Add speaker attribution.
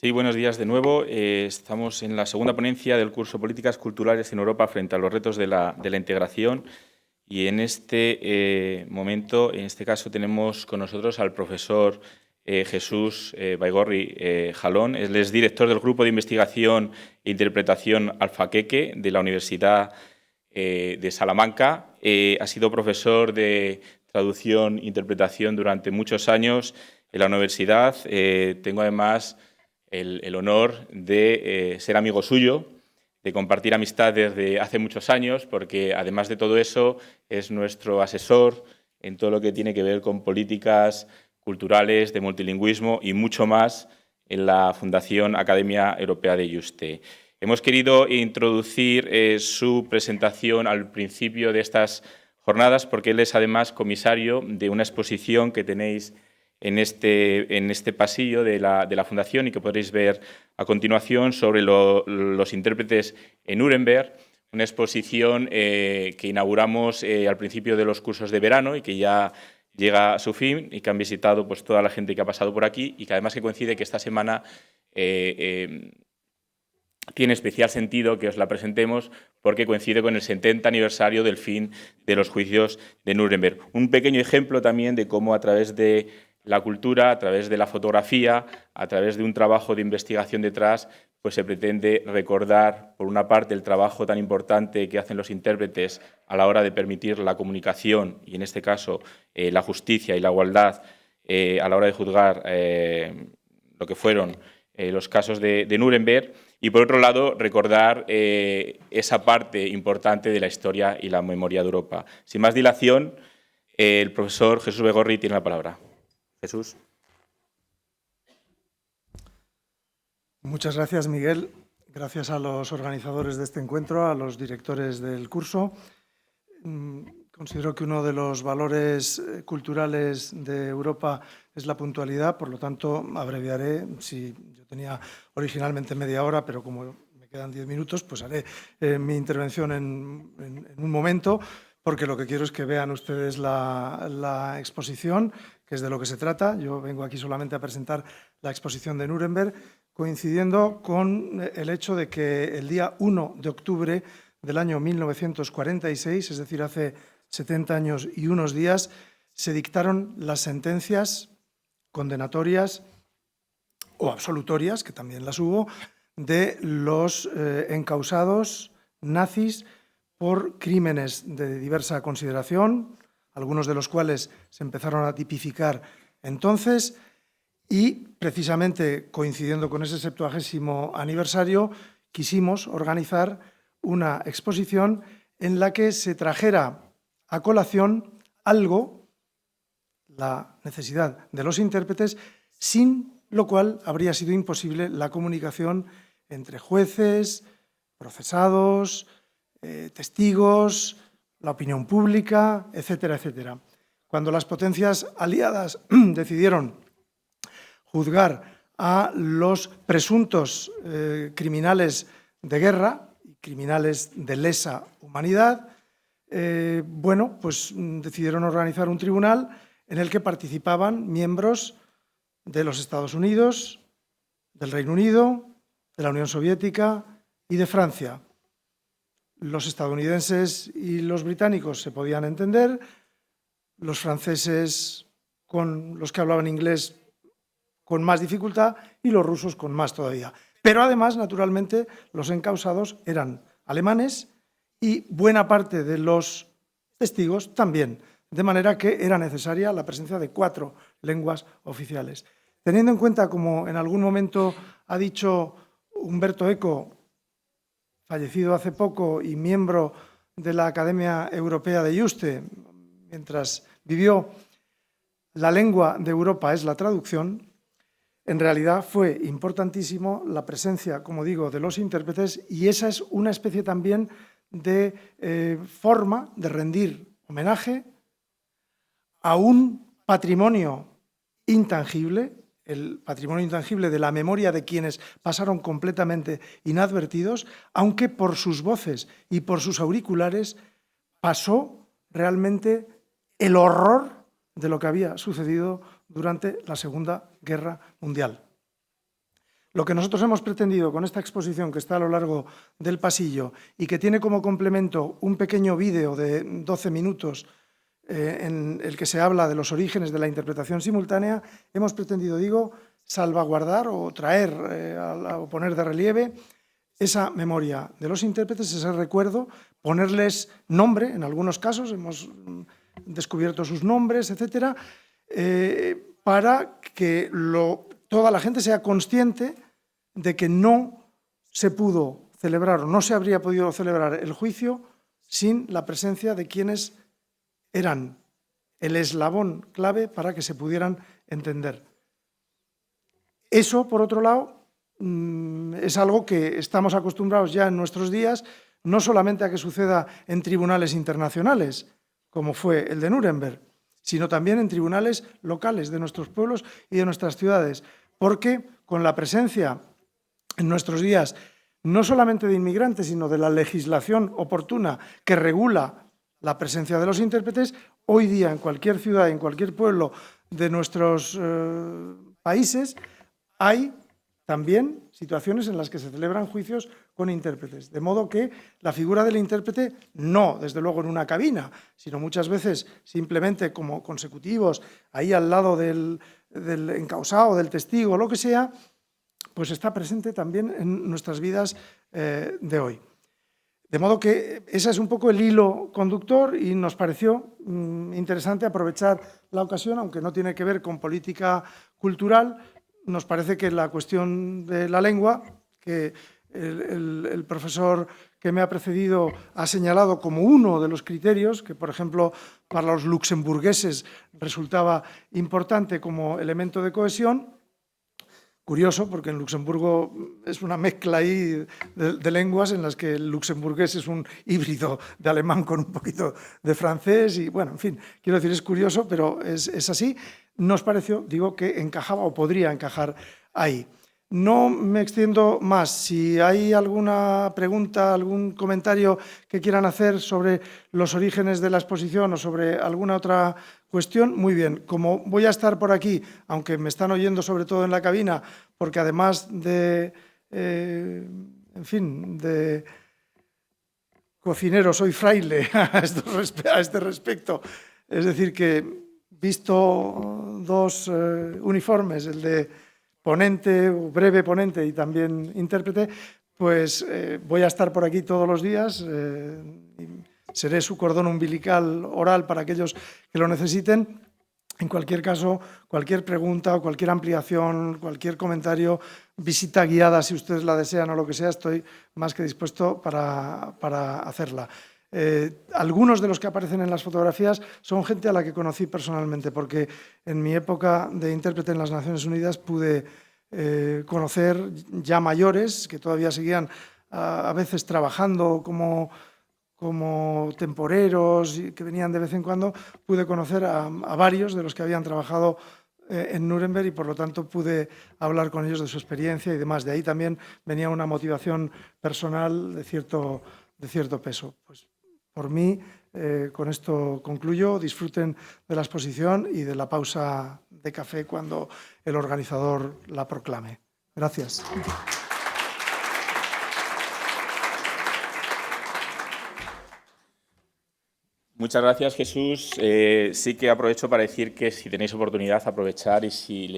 Speaker 1: Sí, buenos días de nuevo. Estamos en la segunda ponencia del curso Políticas Culturales en Europa frente a los retos de la integración. Y en este momento, en este caso, tenemos con nosotros al profesor Jesús Baigorri Jalón. Él es director del Grupo de Investigación e Interpretación Alfaqueque de la Universidad de Salamanca. Ha sido profesor de traducción e interpretación durante muchos años en la universidad. Tengo además el honor de ser amigo suyo, de compartir amistad desde hace muchos años, porque además de todo eso es nuestro asesor en todo lo que tiene que ver con políticas culturales, de multilingüismo y mucho más en la Fundación Academia Europea de Yuste. Hemos querido introducir su presentación al principio de estas jornadas porque él es además comisario de una exposición que tenéis en este pasillo de la Fundación y que podréis ver a continuación sobre los intérpretes en Nuremberg, una exposición que inauguramos al principio de los cursos de verano y que ya llega a su fin y que han visitado pues, toda la gente que ha pasado por aquí y que además que coincide que esta semana tiene especial sentido que os la presentemos porque coincide con el 70 aniversario del fin de los juicios de Nuremberg. Un pequeño ejemplo también de cómo a través de la cultura, a través de la fotografía, a través de un trabajo de investigación detrás, pues se pretende recordar, por una parte, el trabajo tan importante que hacen los intérpretes a la hora de permitir la comunicación y, en este caso, la justicia y la igualdad a la hora de juzgar lo que fueron los casos de Nuremberg, y, por otro lado, recordar esa parte importante de la historia y la memoria de Europa. Sin más dilación, el profesor Jesús Baigorri tiene la palabra. Jesús.
Speaker 2: Muchas gracias, Miguel. Gracias a los organizadores de este encuentro, a los directores del curso. Considero que uno de los valores culturales de Europa es la puntualidad, por lo tanto, abreviaré. Si yo tenía originalmente media hora, pero como me quedan 10 minutos, pues haré mi intervención en un momento, porque lo que quiero es que vean ustedes la exposición, que es de lo que se trata. Yo vengo aquí solamente a presentar la exposición de Nuremberg, coincidiendo con el hecho de que el día 1 de octubre del año 1946, es decir, hace 70 años y unos días, se dictaron las sentencias condenatorias o absolutorias, que también las hubo, de los encausados nazis por crímenes de diversa consideración, algunos de los cuales se empezaron a tipificar entonces, y precisamente coincidiendo con ese 70º aniversario, quisimos organizar una exposición en la que se trajera a colación algo, la necesidad de los intérpretes, sin lo cual habría sido imposible la comunicación entre jueces, procesados, testigos, la opinión pública, etcétera, etcétera. Cuando las potencias aliadas decidieron juzgar a los presuntos criminales de guerra, criminales de lesa humanidad, bueno, pues decidieron organizar un tribunal en el que participaban miembros de los Estados Unidos, del Reino Unido, de la Unión Soviética y de Francia. Los estadounidenses y los británicos se podían entender, los franceses con los que hablaban inglés con más dificultad y los rusos con más todavía. Pero además, naturalmente, los encausados eran alemanes y buena parte de los testigos también, de manera que era necesaria la presencia de 4 lenguas oficiales. Teniendo en cuenta, como en algún momento ha dicho Umberto Eco, fallecido hace poco y miembro de la Academia Europea de Yuste, mientras vivió, la lengua de Europa es la traducción. En realidad fue importantísimo la presencia, como digo, de los intérpretes, y esa es una especie también de forma de rendir homenaje a un patrimonio intangible, el patrimonio intangible de la memoria de quienes pasaron completamente inadvertidos, aunque por sus voces y por sus auriculares pasó realmente el horror de lo que había sucedido durante la Segunda Guerra Mundial. Lo que nosotros hemos pretendido con esta exposición que está a lo largo del pasillo y que tiene como complemento un pequeño vídeo de 12 minutos en el que se habla de los orígenes de la interpretación simultánea, hemos pretendido, digo, salvaguardar o traer o poner de relieve esa memoria de los intérpretes, ese recuerdo, ponerles nombre, en algunos casos hemos descubierto sus nombres, etcétera, para que toda la gente sea consciente de que no se pudo celebrar o no se habría podido celebrar el juicio sin la presencia de quienes eran el eslabón clave para que se pudieran entender. Eso, por otro lado, es algo que estamos acostumbrados ya en nuestros días, no solamente a que suceda en tribunales internacionales, como fue el de Nuremberg, sino también en tribunales locales de nuestros pueblos y de nuestras ciudades, porque con la presencia en nuestros días no solamente de inmigrantes, sino de la legislación oportuna que regula la presencia de los intérpretes, hoy día en cualquier ciudad, en cualquier pueblo de nuestros países, hay también situaciones en las que se celebran juicios con intérpretes. De modo que la figura del intérprete, no desde luego en una cabina, sino muchas veces simplemente como consecutivos, ahí al lado del encausado, del testigo, lo que sea, pues está presente también en nuestras vidas de hoy. De modo que ese es un poco el hilo conductor y nos pareció interesante aprovechar la ocasión, aunque no tiene que ver con política cultural. Nos parece que la cuestión de la lengua, que el profesor que me ha precedido ha señalado como uno de los criterios, que por ejemplo para los luxemburgueses resultaba importante como elemento de cohesión. Curioso, porque en Luxemburgo es una mezcla ahí de lenguas en las que el luxemburgués es un híbrido de alemán con un poquito de francés y, bueno, en fin, quiero decir, es curioso, pero es así. Nos pareció, digo, que encajaba o podría encajar ahí. No me extiendo más. Si hay alguna pregunta, algún comentario que quieran hacer sobre los orígenes de la exposición o sobre alguna otra cuestión, muy bien. Como voy a estar por aquí, aunque me están oyendo sobre todo en la cabina, porque además de, en fin, de cocinero, soy fraile a este respecto. Es decir, que visto dos uniformes, el de ponente, o breve ponente y también intérprete, pues voy a estar por aquí todos los días, seré su cordón umbilical oral para aquellos que lo necesiten. En cualquier caso, cualquier pregunta o cualquier ampliación, cualquier comentario, visita guiada si ustedes la desean o lo que sea, estoy más que dispuesto para hacerla. Algunos de los que aparecen en las fotografías son gente a la que conocí personalmente, porque en mi época de intérprete en las Naciones Unidas pude conocer ya mayores que todavía seguían a veces trabajando como temporeros y que venían de vez en cuando. Pude conocer a varios de los que habían trabajado en Nuremberg y por lo tanto pude hablar con ellos de su experiencia y demás. De ahí también venía una motivación personal de cierto peso. Pues por mí, con esto concluyo. Disfruten de la exposición y de la pausa de café cuando el organizador la proclame. Gracias.
Speaker 1: Muchas gracias, Jesús. Sí que aprovecho para decir que si tenéis oportunidad, aprovechar y si le